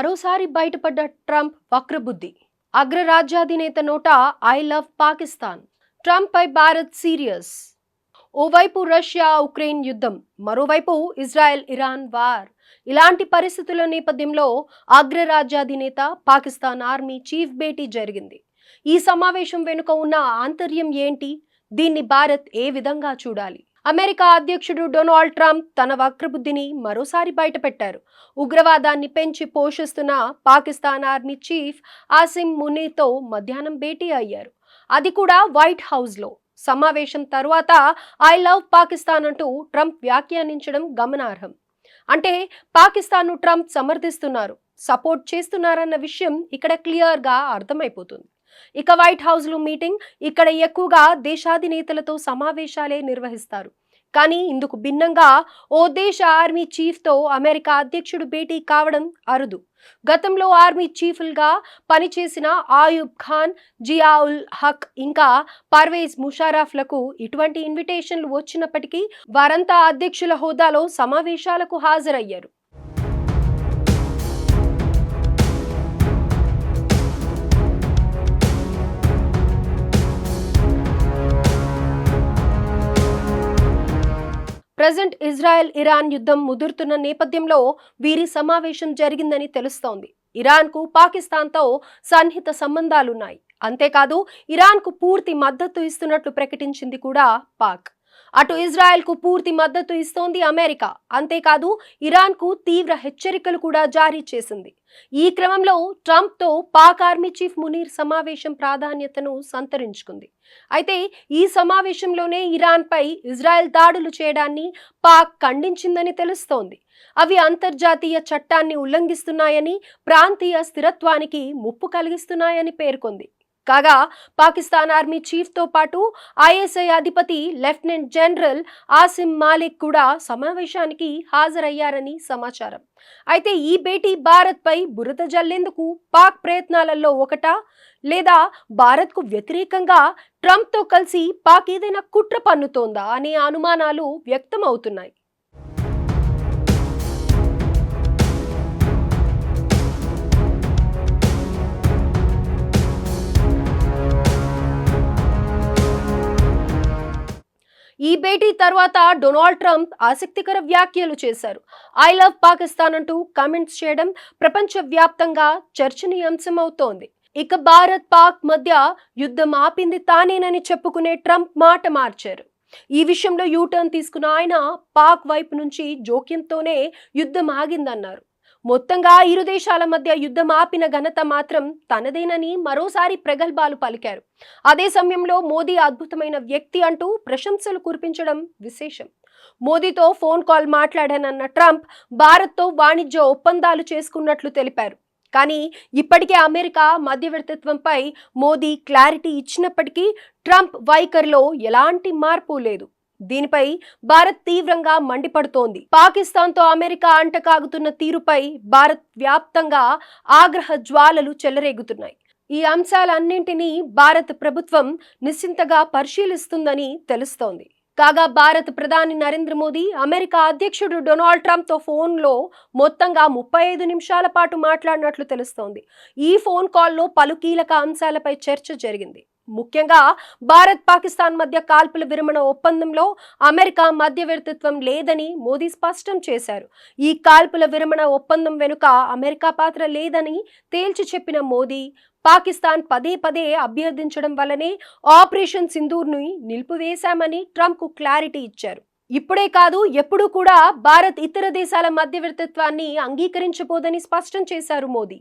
మరోసారి బయటపడ్డ ట్రంప్ వక్రబుద్ధి. అగ్రరాజ్యాధినేత నోట ఐ లవ్ పాకిస్తాన్. ట్రంప్ పై భారత్ సీరియస్. ఓవైపు రష్యా ఉక్రెయిన్ యుద్ధం, మరోవైపు ఇజ్రాయెల్ ఇరాన్ వార్. ఇలాంటి పరిస్థితుల నేపథ్యంలో అగ్రరాజ్యాధినేత పాకిస్తాన్ ఆర్మీ చీఫ్ భేటీ జరిగింది. ఈ సమావేశం వెనుక ఉన్న ఆంతర్యం ఏంటి? దీన్ని భారత్ ఏ విధంగా చూడాలి? అమెరికా అధ్యక్షుడు డొనాల్డ్ ట్రంప్ తన వక్రబుద్ధిని మరోసారి బయటపెట్టారు. ఉగ్రవాదాన్ని పెంచి పోషిస్తున్న పాకిస్తాన్ ఆర్మీ చీఫ్ ఆసిం మునీర్తో మధ్యాహ్నం భేటీ అయ్యారు. అది కూడా వైట్ హౌస్లో. సమావేశం తరువాత ఐ లవ్ పాకిస్తాన్ అంటూ ట్రంప్ వ్యాఖ్యానించడం గమనార్హం. అంటే పాకిస్తాన్ను ట్రంప్ సమర్థిస్తున్నారు, సపోర్ట్ చేస్తున్నారన్న విషయం ఇక్కడ క్లియర్గా అర్థమైపోతుంది. ఇక వైట్ హౌస్లో మీటింగ్, ఇక్కడ ఎక్కువగా దేశాధినేతలతో సమావేశాలే నిర్వహిస్తారు. కానీ ఇందుకు భిన్నంగా ఓ దేశ ఆర్మీ చీఫ్తో అమెరికా అధ్యక్షుడు భేటీ కావడం అరుదు. గతంలో ఆర్మీ చీఫ్లుగా పనిచేసిన ఆయూబ్ ఖాన్, జియా ఉల్ హక్ ఇంకా పర్వేజ్ ముషారఫ్లకు ఇటువంటి ఇన్విటేషన్లు వచ్చినప్పటికీ వారంతా అధ్యక్షుల హోదాలో సమావేశాలకు హాజరయ్యారు. ప్రజెంట్ ఇజ్రాయెల్ ఇరాన్ యుద్ధం ముదురుతున్న నేపథ్యంలో వీరి సమావేశం జరిగిందని తెలుస్తోంది. ఇరాన్కు పాకిస్తాన్తో సన్నిహిత సంబంధాలున్నాయి. అంతేకాదు ఇరాన్కు పూర్తి మద్దతు ఇస్తున్నట్లు ప్రకటించింది కూడా పాక్. అటు ఇజ్రాయెల్కు పూర్తి మద్దతు ఇస్తోంది అమెరికా. అంతేకాదు ఇరాన్కు తీవ్ర హెచ్చరికలు కూడా జారీ చేసింది. ఈ క్రమంలో ట్రంప్తో పాక్ ఆర్మీ చీఫ్ మునీర్ సమావేశం ప్రాధాన్యతను సంతరించుకుంది. అయితే ఈ సమావేశంలోనే ఇరాన్పై ఇజ్రాయెల్ దాడులు చేయడాన్ని పాక్ ఖండించిందని తెలుస్తోంది. అవి అంతర్జాతీయ చట్టాన్ని ఉల్లంఘిస్తున్నాయని, ప్రాంతీయ స్థిరత్వానికి ముప్పు కలిగిస్తున్నాయని పేర్కొంది. కాగా పాకిస్తాన్ ఆర్మీ చీఫ్తో పాటు ఐఎస్ఐ అధిపతి లెఫ్టినెంట్ జనరల్ ఆసిం మాలిక్ కూడా సమావేశానికి హాజరయ్యారని సమాచారం. అయితే ఈ భేటీ భారత్పై బురద జల్లేందుకు పాక్ ప్రయత్నాలలో ఒకటా, లేదా భారత్కు వ్యతిరేకంగా ట్రంప్తో కలిసి పాక్ ఏదైనా కుట్ర పన్నుతోందా అనే అనుమానాలు వ్యక్తం అవుతున్నాయి. ఈ భేటీ తర్వాత డొనాల్డ్ ట్రంప్ ఆసక్తికర వ్యాఖ్యలు చేశారు. ఐ లవ్ పాకిస్తాన్ అంటూ కామెంట్స్ చేయడం ప్రపంచవ్యాప్తంగా చర్చనీయాంశమవుతోంది. ఇక భారత్ పాక్ మధ్య యుద్ధం ఆపింది తానేనని చెప్పుకునే ట్రంప్ మాట మార్చారు. ఈ విషయంలో యూటర్న్ తీసుకున్న ఆయన పాక్ వైపు నుంచి జోక్యంతోనే యుద్ధం ఆగిందన్నారు. మొత్తంగా ఇరు దేశాల మధ్య యుద్ధం ఆపిన ఘనత మాత్రం తనదేనని మరోసారి ప్రగల్భాలు పలికారు. అదే సమయంలో మోదీ అద్భుతమైన వ్యక్తి అంటూ ప్రశంసలు కురిపించడం విశేషం. మోదీతో ఫోన్ కాల్ మాట్లాడానన్న ట్రంప్ భారత్తో వాణిజ్య ఒప్పందాలు చేసుకున్నట్లు తెలిపారు. కానీ ఇప్పటికే అమెరికా మధ్యవర్తిత్వంపై మోదీ క్లారిటీ ఇచ్చినప్పటికీ ట్రంప్ వైఖరిలో ఎలాంటి మార్పు లేదు. దీనిపై భారత్ తీవ్రంగా మండిపడుతోంది. పాకిస్తాన్తో అమెరికా అంటకాగుతున్న తీరుపై భారత్ వ్యాప్తంగా ఆగ్రహ జ్వాలలు చెలరేగుతున్నాయి. ఈ అంశాలన్నింటినీ భారత ప్రభుత్వం నిశ్చింతగా పరిశీలిస్తుందని తెలుస్తోంది. కాగా భారత ప్రధాని నరేంద్ర మోదీ అమెరికా అధ్యక్షుడు డొనాల్డ్ ట్రంప్తో ఫోన్లో మొత్తంగా 35 నిమిషాల పాటు మాట్లాడినట్లు తెలుస్తోంది. ఈ ఫోన్ కాల్లో పలు కీలక అంశాలపై చర్చ జరిగింది. ముఖ్యంగా భారత్ పాకిస్తాన్ మధ్య కాల్పుల విరమణ ఒప్పందంలో అమెరికా మధ్యవర్తిత్వం లేదని మోదీ స్పష్టం చేశారు. ఈ కాల్పుల విరమణ ఒప్పందం వెనుక అమెరికా పాత్ర లేదని తేల్చి చెప్పిన మోదీ పాకిస్తాన్ పదే పదే అభ్యర్థించడం వల్లనే ఆపరేషన్ సింధూర్ను నిలిపివేశామని ట్రంప్కు క్లారిటీ ఇచ్చారు. ఇప్పుడే కాదు, ఎప్పుడూ కూడా భారత్ ఇతర దేశాల మధ్యవర్తిత్వాన్ని అంగీకరించబోదని స్పష్టం చేశారు మోదీ.